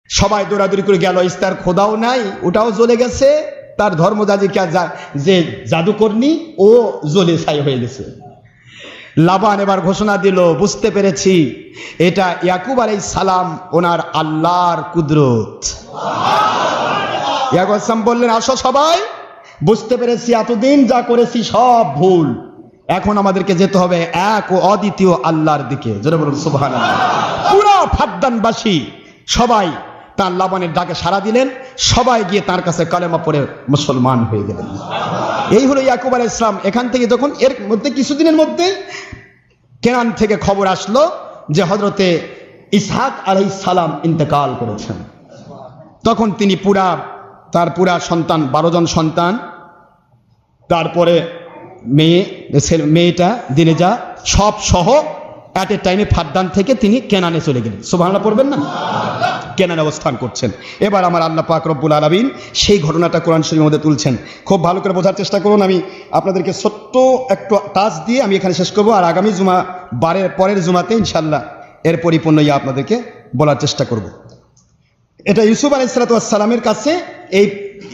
সবাই দৌড়াদৌড়ি করে গেল, ইস্তার খোদাও নাই, ওটাও জ্বলে গেছে। তার ধর্মযাজী যে জাদুকর্ণী ও জ্বলে ছাই হয়ে গেছে। লাবান এবার ঘোষণা দিল, বুঝতে পেরেছি এটা ইয়াকুব আলাইহিস সালাম ওনার আল্লাহর কুদরত। ইয়াকুব আলাইহিস সালাম বললেন, আসো সবাই, বুঝতে পেরেছি এতদিন যা করেছি সব ভুল, এখন আমাদেরকে যেতে হবে এক ও অদ্বিতীয় আল্লাহর দিকে। জোরে বলুন সুবহানাল্লাহ। পুরো ফাদ্দানবাসী সবাই তার লাবানের ডাকে সাড়া দিলেন, সবাই গিয়ে তার কাছে কালেমা পড়ে মুসলমান হয়ে গেলেন। এই হলো ইয়াকুব আলাইহিস সালাম। এখান থেকে যখন এর মধ্যে কিছুদিনের মধ্যে কেনান থেকে খবর আসলো যে হযরতে ইসহাক আলাইহিস সালাম ইন্তেকাল করেছেন, তখন তিনি তার পুরা সন্তান 12 জন সন্তান, তারপরে মেয়েটা দিনেজা সব সহ এট এ টাইমে ফাদ্দান থেকে তিনি কেনানে চলে গেলেন। সুবহানাল্লাহ পড়বেন না? কেনানে অবস্থান করছেন। এবার আমার আল্লাহ পাক রব্বুল আলামিন সেই ঘটনাটা কোরআন শরীফের মধ্যে তুলছেন। খুব ভালো করে বোঝার চেষ্টা করুন। আমি আপনাদেরকে ছোট্ট একটু টাচ দিয়ে আমি এখানে শেষ করব, আর আগামী পরের জুমাতে ইনশাআল্লাহ এর পরিপূর্ণ আপনাদেরকে বলার চেষ্টা করব। এটা ইউসুফ আলাইহিস সালামের কাছে এই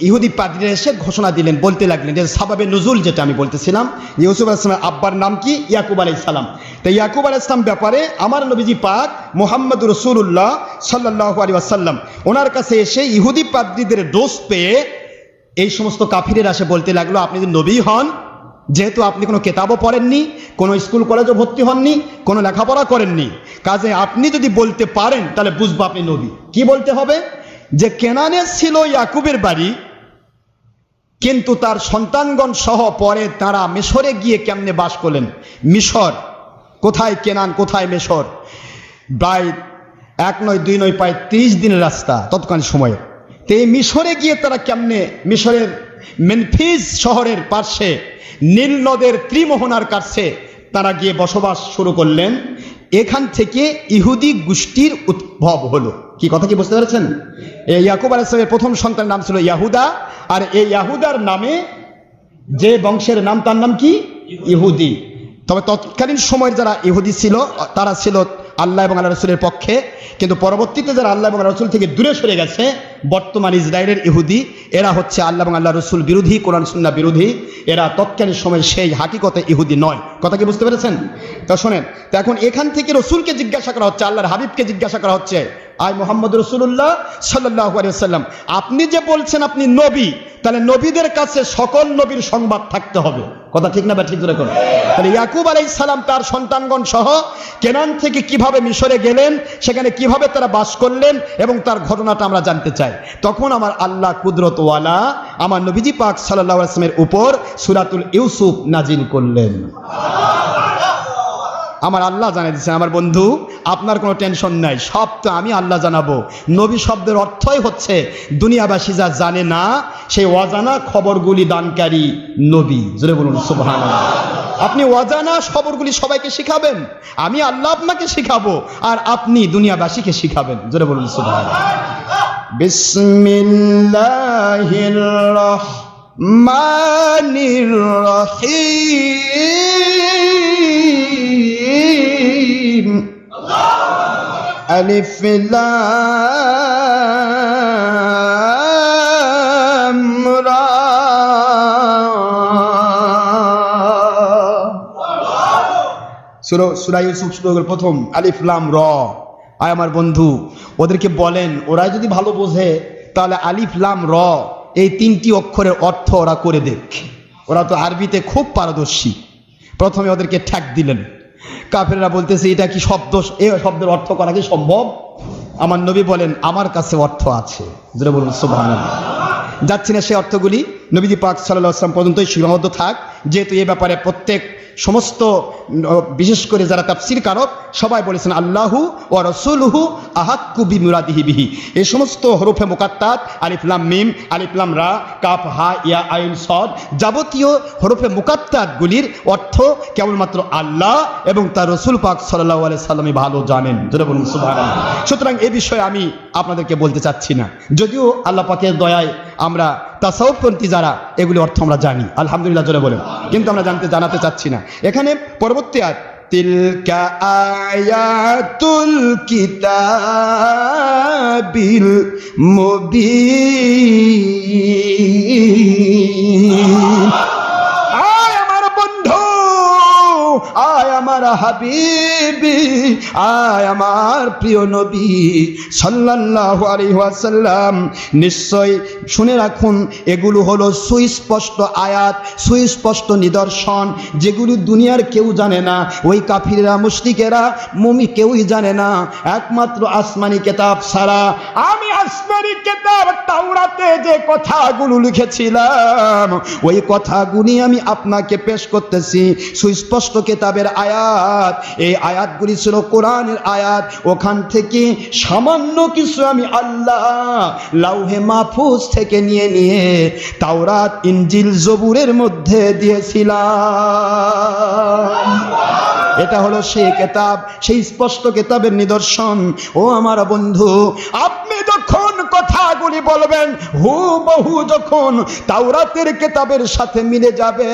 ইহুদি পাদ্রীরা এসে ঘোষণা দিলেন, বলতে লাগলেন যে সাবাবে নুজুল যেটা আমি বলতেছিলাম, ইউসুফ আলাইহিস সালামের আব্বার নাম কি? ইয়াকুব আলাইহিস সালাম। তো ইয়াকুব আলাইহিস সালাম ব্যাপারে আমার নবীজি পাক মুহাম্মদুর রাসূলুল্লাহ সাল্লাল্লাহু আলাইহি ওয়াসাল্লাম ওনার কাছে এসে ইহুদি পাদ্রীদের দোষ পেয়ে এই সমস্ত কাফিরের আসে বলতে লাগলো, আপনি যদি নবী হন, যেহেতু আপনি কোনো কেতাবও পড়েননি, কোনো স্কুল কলেজও ভর্তি হননি, কোনো লেখাপড়া করেননি, কাজে আপনি যদি বলতে পারেন তাহলে বুঝবো আপনি নবী। কি বলতে হবে? যে কেনানে ছিল ইয়াকুবের বাড়ি, কিন্তু তার সন্তানগণ সহ পরে তারা মিশরে গিয়ে কেমনে বাস করলেন। মিশর কোথায়, কেনান কোথায়, মিশর প্রায় 1 নয় 2 নয় প্রায় 30 দিনের রাস্তা তৎকালীন সময়ে। তো এই মিশরে গিয়ে তারা কেমনে, মিশরের মেনফিস শহরের পার্শ্বে নীল নদের ত্রিমোহনার কাছে তারা গিয়ে বসবাস শুরু করলেন। এখান থেকে ইহুদি গোষ্ঠীর উদ্ভব হলো। কি কথা কি বুঝতে পেরেছেন? এই ইয়াকুব আলাইহিস সালামের প্রথম সন্তানের নাম ছিল ইয়াহুদা, আর এই ইয়াহুদার নামে যে বংশের নাম তার নাম কি? ইহুদি। তবে তৎকালীন সময়ের যারা ইহুদি ছিল তারা ছিল আল্লাহ এবং আল্লাহ রসুলের পক্ষে, কিন্তু পরবর্তীতে যারা আল্লাহ এবং রসুল থেকে দূরে সরে গেছে, বর্তমান ইসরায়েলের ইহুদি, এরা হচ্ছে আল্লাহ এবং আল্লাহ রসুল বিরোধী, কোরআন সুন্নাহ বিরোধী। এরা তৎকালীন সময় সেই হাকিকতে ইহুদি নয়। কথা কি বুঝতে পেরেছেন? তা শোনেন, তো এখন এখান থেকে রসুলকে জিজ্ঞাসা করা হচ্ছে, আল্লাহর হাবিবকে জিজ্ঞাসা করা হচ্ছে, আয় মুহাম্মদ রাসূলুল্লাহ সাল্লাল্লাহু আলাইহি ওয়াসাল্লাম, আপনি যে বলছেন আপনি নবী, তাহলে নবীদের কাছে সকল নবীর সংবাদ থাকতে হবে। কথা ঠিক না? বা ঠিক করে? তাহলে ইয়াকুব আলাইহিস সালাম তার সন্তানগণ সহ কেনান থেকে কিভাবে মিশরে গেলেন, সেখানে কিভাবে তারা বাস করলেন, এবং তার ঘটনাটা আমরা জানতে চাই। তখন আমার আল্লাহ কুদরতওয়ালা আমার নবীজি পাক সাল্লাল্লাহু আলাইহি ওয়াসাল্লামের উপর সূরাতুল ইউসুফ নাজিল করলেন। আমার আল্লাহ জানিয়ে দিচ্ছেন, আমার বন্ধু আপনার কোনো টেনশন নাই, সব তো আমি আল্লাহ জানাবো। নবী শব্দের অর্থই হচ্ছে দুনিয়াবাসী যা জানে না সেই অজানা খবরগুলি দানকারী নবী। জোরে বলুন সুবহানাল্লাহ। আপনি অজানা খবরগুলি সবাইকে শিখাবেন, আমি আল্লাহ আপনাকে শিখাবো, আর আপনি দুনিয়াবাসীকে শিখাবেন। জোরে বলুন সুবহানাল্লাহ। বিসমিল্লাহির রহমানির রহিম। আলিফ লাম রা। সূরা ইউসুফ শুরু হলো প্রথম আলিফ লাম র। আয় আমার বন্ধু ওদেরকে বলেন, ওরা যদি ভালো বোঝে তাহলে আলিফ লাম র এই 3টি অক্ষরের অর্থ ওরা করে দেখ। ওরা তো আরবিতে খুব পারদর্শী। প্রথমে ওদেরকে ঠ্যাক দিলেন। কাফেররা বলতেছে এটা কি শব্দ, এই শব্দের অর্থ করা কি সম্ভব? আমার নবী বলেন আমার কাছে অর্থ আছে। যেটা বলুন সুবহানাল্লাহ। যাচ্ছি না সে অর্থগুলি, নবীজি পাক সাল্লাল্লাহু আলাইহি ওয়াসাল্লাম পর্যন্তই সীমাবদ্ধ থাক, যেহেতু এই ব্যাপারে প্রত্যেক সমস্ত বিশেষ করে যারা তাফসীর কারক সবাই বলেছেন আল্লাহু ওয়া রাসূলুহু আহাক্কু বিমুরাদিহি বিহি। এই সমস্ত হরফে মুকাত্তাত আলিফ লাম মিম, আলিফ লাম রা, কাফ হা ইয়া আইন সদ, যাবতীয় হরফে মুকাত্তাতগুলির অর্থ কেবলমাত্র আল্লাহ এবং তার রাসূল পাক সাল্লাল্লাহু আলাইহি সাল্লামই ভালো জানেন। জোরে বলুন সুবহানাল্লাহ। সুতরাং এই বিষয়ে আমি আপনাদেরকে বলতে চাচ্ছি না, যদিও আল্লাহ পাকের দয়ায় আমরা তাসাউফপন্থী যারা এগুলি অর্থ আমরা জানি, আলহামদুলিল্লাহ জোরে বলেন, কিন্তু আমরা জানাতে চাচ্ছি না। এখানে পরবর্তী আয়াত তিলকা আয়াতুল কিতাবিল মুবিন। আয় আমার বন্ধু, আয় আমার হাবিবি, আয় আমার প্রিয় নবী সাল্লাল্লাহু আলাইহি ওয়াসাল্লাম, নিশ্চয় শুনে রাখুন, এগুলো হলো সুস্পষ্ট আয়াত, সুস্পষ্ট নিদর্শন, যেগুলো দুনিয়ার কেউ জানে না। ওই কাফিররা, মুশরিকেরা, মুমিন কেউই জানে না, একমাত্র আসমানি কিতাব ছাড়া। আমি আসমানি কিতাব তাওরাতে যে কথাগুলো লিখেছিলাম, ওই কথাগুলি আমি আপনাকে পেশ করতেছি। সুস্পষ্ট কিতাবের আয়াত, এই আয়াতগুলি ছিল কোরআনের আয়াত। ওখান থেকে সামান্য কিছু আমি আল্লাহ লাউহে মাহফুজ থেকে নিয়ে নিয়ে তাওরাত, ইনজিল, জবুরের মধ্যে দিয়েছিলাম। এটা হলো সেই কিতাব, সেই স্পষ্ট কিতাবের নিদর্শন। ও আমার বন্ধু, আপনি যখন কথাগুলি বলবেন, হুবহু যখন তাওরাতের কিতাবের সাথে মিলে যাবে,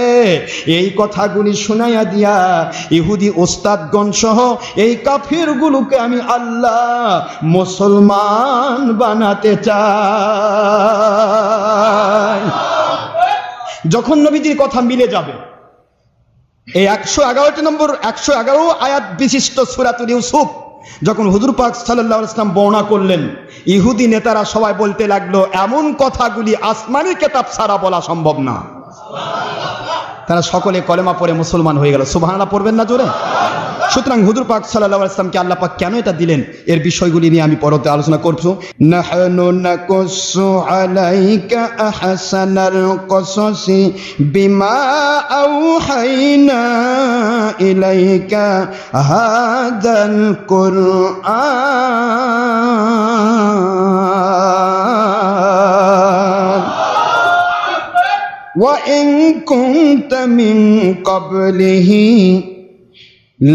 এই কথাগুলি শুনাইয়া দিয়া ইহুদি ওস্তাদগণ সহ এই কাফিরগুলোকে আমি আল্লাহ মুসলমান বানাতে চাই। যখন নবীজির কথা মিলে যাবে, এই 111 আয়াত বিশিষ্ট সূরাতুল ইউসুফ যখন হুজুর পাক সাল্লাল্লাহু আলাইহি ওয়াসাল্লাম বর্ণনা করলেন, ইহুদি নেতারা সবাই বলতে লাগলো, এমন কথাগুলি আসমানি কিতাব ছাড়া বলা সম্ভব না। তারা সকলে কলেমা পড়ে মুসলমান হয়ে গেল। সুবহানাল্লাহ পড়বেন না জোরে? সুতরাং হুজুর পাক সাল্লাল্লাহু আলাইহি ওয়াসাল্লামকে আল্লাহ পাক কেন এটা দিলেন, এর বিষয়গুলি নিয়ে আমি পরতে আলোচনা করব। নাহনু নাকুসু আলাইকা আহসানাল কসাসি বিমা আওহাইনা ইলাইকা হাদাল কুরআন ওয়া ইন কুনতা মিন ক্বাবলিহি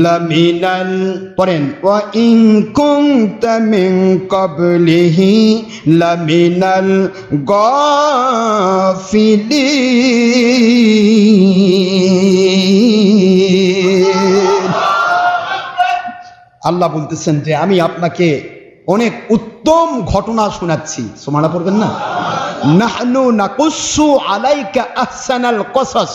লামিনাল, পড়েন, ওয়া ইন কুনতা মিন ক্বাবলিহি লামিনাল গাফিলিন। আল্লাহ বলতেছেন যে আমি আপনাকে অনেক উত্তম ঘটনা শোনাচ্ছি। সুবহানাল্লাহ পড়বেন না? নাহনু নাকুসু আলাইকা আহসানাল কসাস।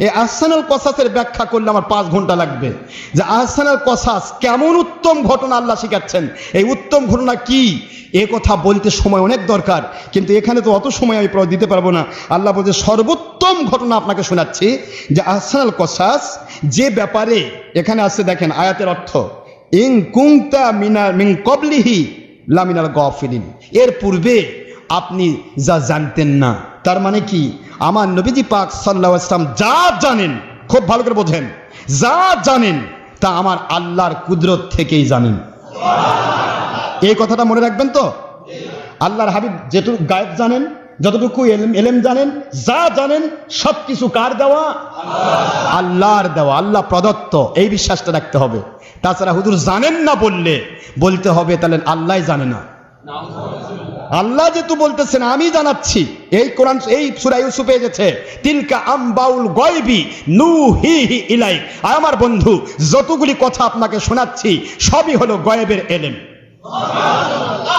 এই আহসানাল কসাসের ব্যাখ্যা করলে আমার 5 ঘন্টা লাগবে, যে আহসানাল কসাস কেমন উত্তম ঘটনা আল্লাহ শিখাচ্ছেন। এই উত্তম ঘটনা কি, এ কথা বলতে সময় অনেক দরকার, কিন্তু এখানে তো অত সময় আমি দিতে পারবো না। আল্লাহ বলছে সর্বোত্তম ঘটনা আপনাকে শোনাচ্ছি, যে আহসানাল কসাস, যে ব্যাপারে এখানে আসছে, দেখেন আয়াতের অর্থ, ইন কুনতা মিন ক্বাবলিহি লামিনাল গাফিলিন, এর পূর্বে আপনি যা জানতেন না। তার মানে কি, আমার নবীজি পাক সাল্লাল্লাহু আলাইহি ওয়াসাল্লাম যা জানেন, খুব ভালো করে বোঝেন, যা জানেন তা আমার আল্লাহর কুদরত থেকেই জানেন। এই কথাটা মনে রাখবেন তো। আল্লাহর হাবিব যেটুকু গায়েব জানেন, যতটুকু এলেম জানেন, যা জানেন সবকিছু কার দেওয়া? আল্লাহর দেওয়া, আল্লাহ প্রদত্ত। এই বিশ্বাসটা রাখতে হবে। তাছাড়া হুজুর জানেন না বলতে হবে তাহলে আল্লাহ জানে না। আল্লাহ যেহেতু বলতেছেন আমি জানাচ্ছি, এই কোরআন, এই সূরা ইউসুফে এসেছে, তিলকা আমবাউল গায়বি নুহিহি ইলাইক। আমার বন্ধু, যতগুলি কথা আপনাকে শোনাচ্ছি সবই হলো গায়েবের এলেম।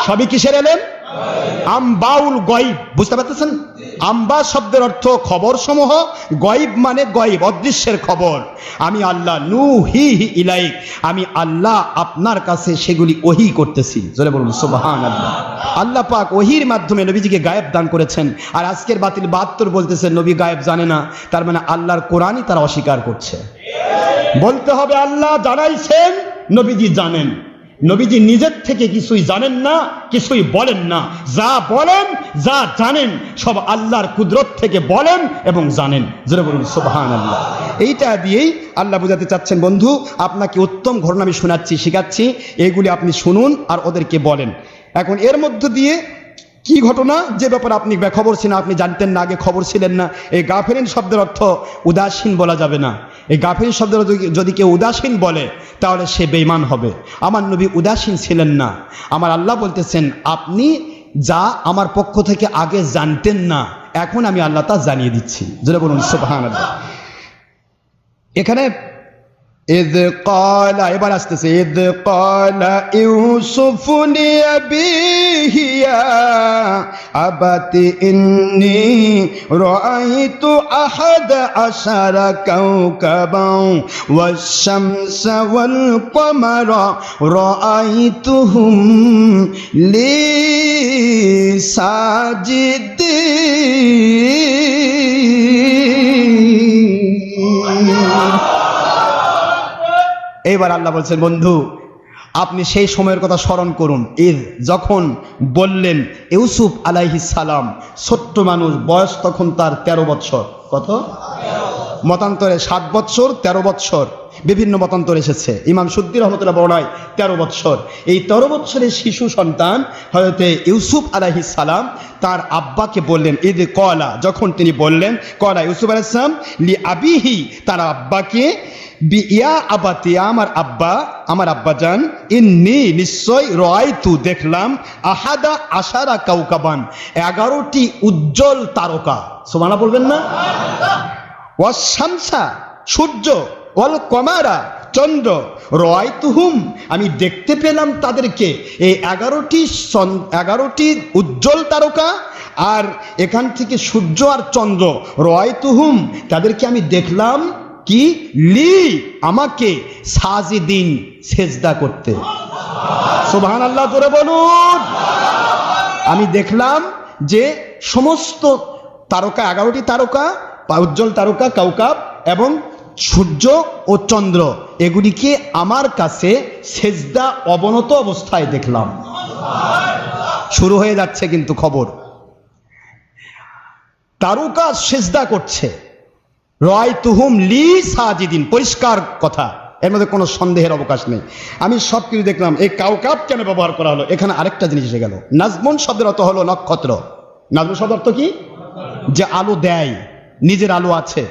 সবই কিসের এলেম? আমবাউল গায়ব। বুঝতে পারতেছেন? আম্বা শব্দের অর্থ খবর সমূহ, গায়ব মানে গায়ব, অদৃশ্যের খবর। আমি আল্লাহ নুহিহি ইলাইক, আমি আল্লাহ আপনার কাছে সেগুলি ওহী করতেছি। জোরে বলুন সুবহানাল্লাহ। আল্লাহ পাক ওহীর মাধ্যমে নবীজিকে গায়েব দান করেছেন। আর আজকের বাতিল 72 বলতেছে নবী গায়েব জানে না, তার মানে আল্লাহর কোরআনই তারা অস্বীকার করছে। বলতে হবে আল্লাহ জানাইছেন, নবীজি জানেন। নবীজি নিজের থেকে কিছুই জানেন না, কিছুই বলেন না। যা বলেন, যা জানেন সব আল্লাহর কুদরত থেকে বলেন এবং জানেন। জোরে বলুন সুবহানাল্লাহ। এইটা দিয়েই আল্লাহ বোঝাতে চাচ্ছেন, বন্ধু আপনাকে উত্তম ঘটনা আমি শোনাচ্ছি, শিখাচ্ছি, এইগুলি আপনি শুনুন আর ওদেরকে বলেন। এখন এর মধ্য দিয়ে কি ঘটনা, যে ব্যাপারে আপনি বেখবর ছিলেন, আপনি জানতেন না, আগে খবর ছিলেন না। এই গাফিলিন শব্দের অর্থ উদাসীন বলা যাবে না। এই গাফিলিন শব্দের যদি কেউ উদাসীন বলে তাহলে সে বেঈমান হবে। আমার নবী উদাসীন ছিলেন না। আমার আল্লাহ বলতেছেন, আপনি যা আমার পক্ষ থেকে আগে জানতেন না, এখন আমি আল্লাহ তা জানিয়ে দিচ্ছি। যেটা বলুন সুবহানাল্লাহ। এখানে إذ قال এবার আসতেছে إذ قال يوسف لأبيه يا أبت إني رأيت 11 كوكبا والشمس والقمر رأيتهم لي ساجدين। এবার আল্লাহ বলছেন, বন্ধু আপনি সেই সময়ের কথা স্মরণ করুন, ঈদ যখন বললেন ইউসুফ আলাইহিস সালাম ছোট্ট মানুষ, বয়স তখন তার 13 বৎসর। কত? মতান্তরে 7 বৎসর, 13 বৎসর, বিভিন্ন মতান্তর এসেছে। ইমাম সুদ্দী রহমতুল্লাহ বর্ণায় 13 বৎসর। এই 13 বৎসরের শিশু সন্তান হযরতে ইউসুফ আলাইহিস সালাম তার আব্বাকে বললেন, ঈদ কলা, যখন তিনি বললেন, কলা ইউসুফ আলাইহিস সালাম লি আবিহি, তার আব্বাকে, বিয়া আবাতি, আমার আব্বাজান, ইন্নি নিশ্চয়, রাআইতু দেখলাম, 11 কাউকাবান, 11টি উজ্জ্বল তারকা। সুবহানাল্লাহ বলবেন না? ওয়াস শামসা, সূর্য, ওয়াল কমারা, চন্দ্র, রাআইতুহুম, আমি দেখতে পেলাম তাদেরকে, এই 11টি উজ্জ্বল তারকা, আর এখান থেকে সূর্য আর চন্দ্র, রাআইতুহুম, তাদেরকে আমি দেখলাম কি, লি, আমাকে, সাজিদিন, সেজদা করতে। সুবহানাল্লাহ জোরে বলুন। আমি দেখলাম যে সমস্ত তারকা, 11টি তারকা, উজ্জ্বল তারকা, কাউকাব এবং সূর্য ও চন্দ্র, এগুলিকে আমার কাছে সেজদা অবনত অবস্থায় দেখলাম। শুরু হয়ে যাচ্ছে কিন্তু খবর, তারকা সেজদা করছে। রাআইতুহুম লি সাজিদিন, পরিষ্কার কথা, এর মধ্যে কোনো সন্দেহের অবকাশ নেই। আমি সব কিছু দেখলাম। এই কাউকাব কেন ব্যবহার করা হলো? এখানে আরেকটা জিনিস এসে গেল। নাজমুন শব্দের অর্থ হলো নক্ষত্র। নাজমুন শব্দের অর্থ কি? যে আলো দেয়, নিজের আলো আছে।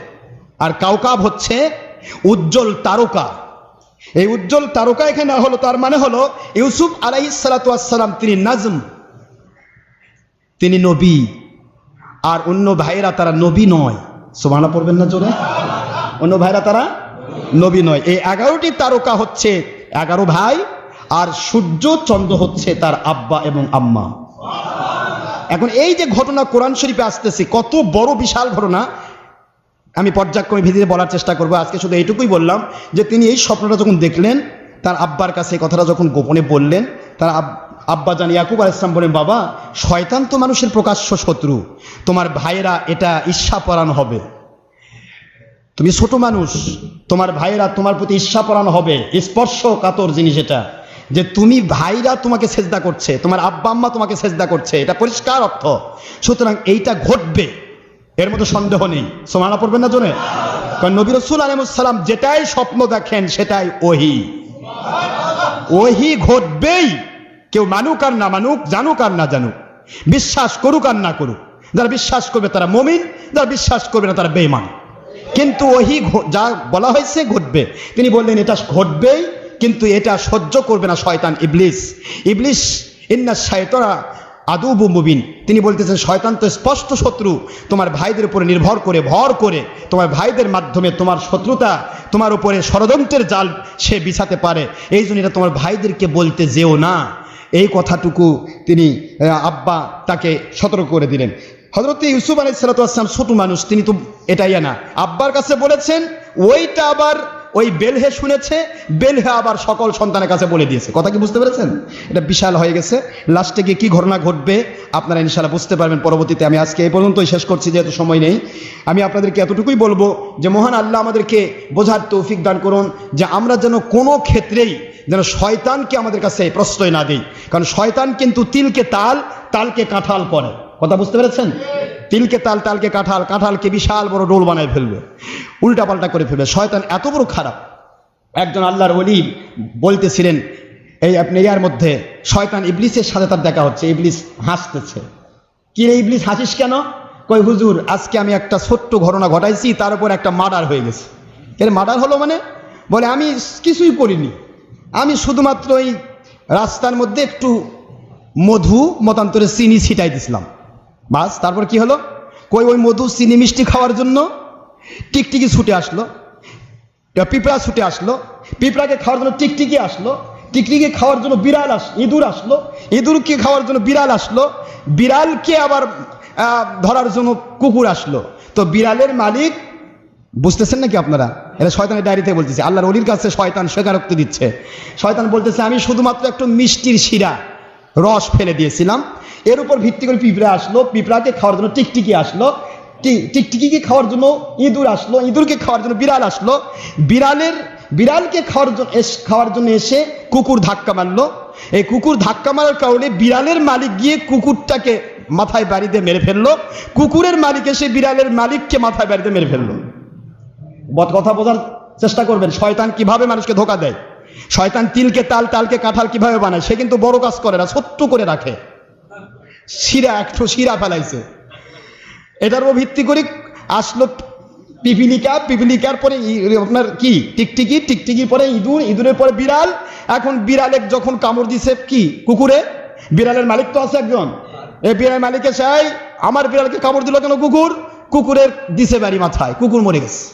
আর কাউকাব হচ্ছে উজ্জ্বল তারকা। এই উজ্জ্বল তারকা এখানে হলো, তার মানে হলো ইউসুফ আলাইহিস সালাতু ওয়াস সালাম তিনি নাজম, তিনি নবী, আর অন্য ভাইরা তারা নবী নয়। সুবহানাল্লাহ পড়বেন না জোরে? অন্য ভাইরা তারা নবী নয়। এই 11টি তারকা হচ্ছে 11 ভাই, আর সূর্য চন্দ্র হচ্ছে তার আব্বা এবং আম্মা। এখন এই যে ঘটনা কোরআন শরীফে আসতেছে, কত বড় বিশাল ঘটনা, আমি পর্যায়ক্রমে ভিত্তিতে বলার চেষ্টা করব। আজকে শুধু এইটুকুই বললাম যে তিনি এই স্বপ্নটা যখন দেখলেন, তার আব্বার কাছে কথাটা যখন গোপনে বললেন, তার আব্বা জান ইয়াকুব আলাইহিস সালাম বলেন, বাবা, শয়তান তো মানুষের প্রকাশ্য শত্রু, তোমার ভাইয়েরা এটা ঈর্ষা পরায়ণ হবে, তুমি ছোট মানুষ, তোমার ভাইয়েরা তোমার প্রতি ঈর্ষা পরায়ণ হবে, স্পর্শকাতর জিনিস এটা, যে তুমি ভাইরা তোমাকে সেজদা করছে, তোমার আব্বা আম্মা তোমাকে সেজদা করছে, এটা পরিষ্কার অর্থ। সুতরাং এইটা ঘটবে, এর মধ্যে সন্দেহ নেই। সুবহানাল্লাহ পড়বেন না জোরে? কারণ নবী রাসূল আলাইহিস সালাম যেটাই স্বপ্ন দেখেন সেটাই ওহী। ওহী ঘটবেই, কেউ মানুক আর না মানুক, জানুক আর না জানুক, বিশ্বাস করুক আর না করুক। যারা বিশ্বাস করবে তারা মুমিন, যারা বিশ্বাস করবে না তারা বেঈমান। কিন্তু ওহী যা বলা হয়েছে ঘটবে। তিনি বললেন এটা ঘটবেই, কিন্তু এটা সহ্য করবে না শয়তান, ইবলিস। ইবলিস ইন্নাশ শাইতানা আদুবুম মুবিন, তিনি বলতেছেন শয়তান তো স্পষ্ট শত্রু, তোমার ভাইদের উপরে নির্ভর করে, ভর করে, তোমার ভাইদের মাধ্যমে তোমার শত্রুতা, তোমার উপরে ষড়যন্ত্রের জাল সে বিছাতে পারে। এই জন্য এটা তোমার ভাইদেরকে বলতে যেও না। এই কথাটুকু তিনি আব্বা তাকে সতর্ক করে দিলেন। হযরত ইউসুফ আলাইহিস সালাতু ওয়াস সালাম ছোট মানুষ, তিনি তো এটাই না আব্বার কাছে বলেছেন, ওইটা আবার ওই বেলহে শুনেছে, বেলহে আবার সকল সন্তানের কাছে বলে দিয়েছে। কথা কি বুঝতে পেরেছেন? এটা বিশাল হয়ে গেছে। লাস্টে গিয়ে কি ঘটনা ঘটবে আপনারা ইনশাআল্লাহ বুঝতে পারবেন পরবর্তীতে। আমি আজকে এই পর্যন্তই শেষ করছি, যেহেতু সময় নেই। আমি আপনাদেরকে এতটুকুই বলবো যে মহান আল্লাহ আমাদেরকে বোঝার তৌফিক দান করুন, যে আমরা যেন কোনো ক্ষেত্রেই যেন শয়তানকে আমাদের কাছে প্রশ্রয় না দিই। কারণ শয়তান কিন্তু তিলকে তাল, তালকে কাঁঠাল করে। কথা বুঝতে পেরেছেন? তিলকে তাল, তালকে কাঁঠাল, কাঁঠালকে বিশাল বড় ডোল বানায় ফেলবে, উল্টা পাল্টা করে ফেলবে। শয়তান এত বড় খারাপ। একজন আল্লাহর ওলি বলতেছিলেন, এই আপনি ইয়ার মধ্যে শয়তান ইবলিসের সাথে তার দেখা হচ্ছে। ইবলিস হাসতেছে। কি রে ইবলিস, হাসিস কেন? কই হুজুর, আজকে আমি একটা ছোট্ট ঘটনা ঘটাইছি, তার উপর একটা মার্ডার হয়ে গেছে। এর মার্ডার হলো মানে? বলে আমি কিছুই করিনি, আমি শুধুমাত্র এই রাস্তার মধ্যে একটু মধু মতান্তরে চিনি ছিটাই দিছিলাম, বাস। তারপর কি হলো? কই ওই মধু চিনি মিষ্টি খাওয়ার জন্য টিকটিকি ছুটে আসলো। এবার পিঁপড়া ছুটে আসলো, পিঁপড়াকে খাওয়ার জন্য টিকটিকি আসলো, টিকটিকি খাওয়ার জন্য বিড়াল ইঁদুর আসলো, ইঁদুরকে খাওয়ার জন্য বিড়াল আসলো, বিড়ালকে আবার ধরার জন্য কুকুর আসলো। তো বিড়ালের মালিক, বুঝতেছেন নাকি আপনারা? এটা শয়তানের ডায়েরিতে বলতেছে, আল্লাহর ওলির কাছে শয়তান স্বীকারোক্তি দিচ্ছে। শয়তান বলতেছে, আমি শুধুমাত্র একটু মিষ্টির শিরা রস ফেলে দিয়েছিলাম, এর উপর ভিত্তি করে পিঁপড়া আসলো, পিঁপড়াকে খাওয়ার জন্য টিকটিকি আসলো, টিকটিকিকে খাওয়ার জন্য ইঁদুর আসলো, ইঁদুরকে খাওয়ার জন্য বিড়াল আসলো, বিড়ালকে খাওয়ার জন্য এসে কুকুর ধাক্কা মারলো। এই কুকুর ধাক্কা মারার কারণে বিড়ালের মালিক গিয়ে কুকুরটাকে মাথায় বাড়ি দিয়ে মেরে ফেললো, কুকুরের মালিক এসে বিড়ালের মালিককে মাথায় বাড়ি দিয়ে মেরে ফেললো। কথা বোঝার চেষ্টা করবেন, শয়তান কিভাবে মানুষকে ধোকা দেয়। শয়তান তিলকে তাল, তালকে কাঁঠাল কিভাবে বানায়, সে কিন্তু বড় কাজ করে না, ছোট্ট করে রাখে। একটু শিরা ফেলাইছে, এটার উপর ভিত্তি করে আসলো পিপিলিকার পরে আপনার কি টিকটিকি, টিকটিকির পরে ইঁদুর, ইঁদুরের পরে বিড়াল। এখন বিড়ালে যখন কামড় দিছে কি কুকুরে, বিড়ালের মালিক তো আছে একজন, এই বিড়ালের মালিকে চাই আমার বিড়ালকে কামড় দিল কেন কুকুর, কুকুরের দিছে বাড়ি মাথায়, কুকুর মরে গেছে।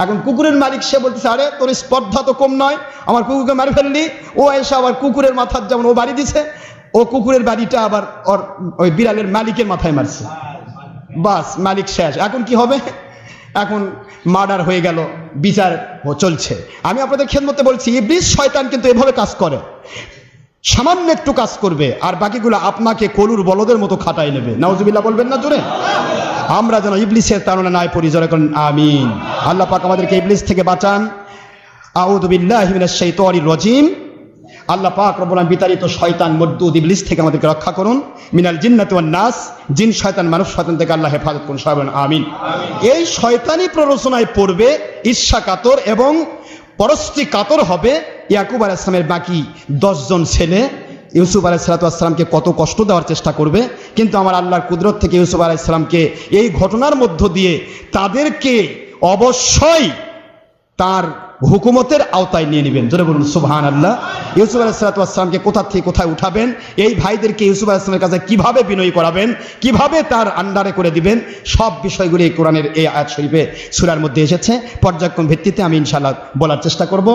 এখন কুকুরের মালিক সে বলতেছে, আরে তোর স্পর্ধা তো কম নয়, আমার কুকুরকে মারি ফেললি। ও এসে আবার কুকুরের মাথার যেমন ও বাড়ি দিছে, ও কুকুরের বাড়িটা আবার ওই বিড়ালের মালিকের মাথায় মারছে। বাস, মালিক শেষ। এখন কি হবে? এখন মার্ডার হয়ে গেল, বিচার চলছে। আমি আপনাদের খেদমতে বলছি, ইবলিস শয়তান কিন্তু এভাবে কাজ করে, সামান্য একটু কাজ করবে আর বাকিগুলো আপনাকে কলুর বলদের মতো খাটাই নেবে। নাউজুবিল্লাহ বলবেন না জোরে? আমরা যেন ইবলিসের তাড়না নাই পড়ি, জোরে করেন আমিন। আল্লাহ পাক আমাদেরকে ইবলিস থেকে বাঁচান। আউযু বিল্লাহি মিনাশ শাইতানির রাজিম। আল্লাহ পাক রব্বুল আলামিন বিতাড়িত শয়তান মরদুদ ইবলিস থেকে আমাদেরকে রক্ষা করুন। মিনাল জিন্নাতি ওয়ান নাস, জিন শয়তান মানুষ শয়তান থেকে আল্লাহ হেফাজত করুন, সবাই বলেন আমিন। এই শয়তানি প্ররোচনায় পড়বে, ঈর্ষা কাতর এবং পরশ্রী কাতর হবে ইয়াকুব আলাইহিস সালামের বাকি 10 জন ছেলে। ইউসুফ আলাইহিস সালামকে কত কষ্ট দেওয়ার চেষ্টা করবে, কিন্তু আমার আল্লাহর কুদরত থেকে ইউসুফ আলাইহিস সালামকে এই ঘটনার মধ্য দিয়ে তাদেরকে অবশ্যই তার হুকুমতের আওতায় নিয়ে নেবেন। জোরে বলুন সুবহানাল্লাহ। ইউসুফ আলাইহিস সালামকে কোথা থেকে কোথায় উঠাবেন, এই ভাইদেরকে ইউসুফ আলাইহিস সালামের কাছে কিভাবে বিনয়ী করাবেন, কিভাবে তার আন্ডারে করে দিবেন, সব বিষয়গুলি এই কোরআনের এই আয়াত শরীফে সূরার মধ্যে এসেছে। পর্যায়ক্রম ভিত্তিতে আমি ইনশাআল্লাহ বলার চেষ্টা করব।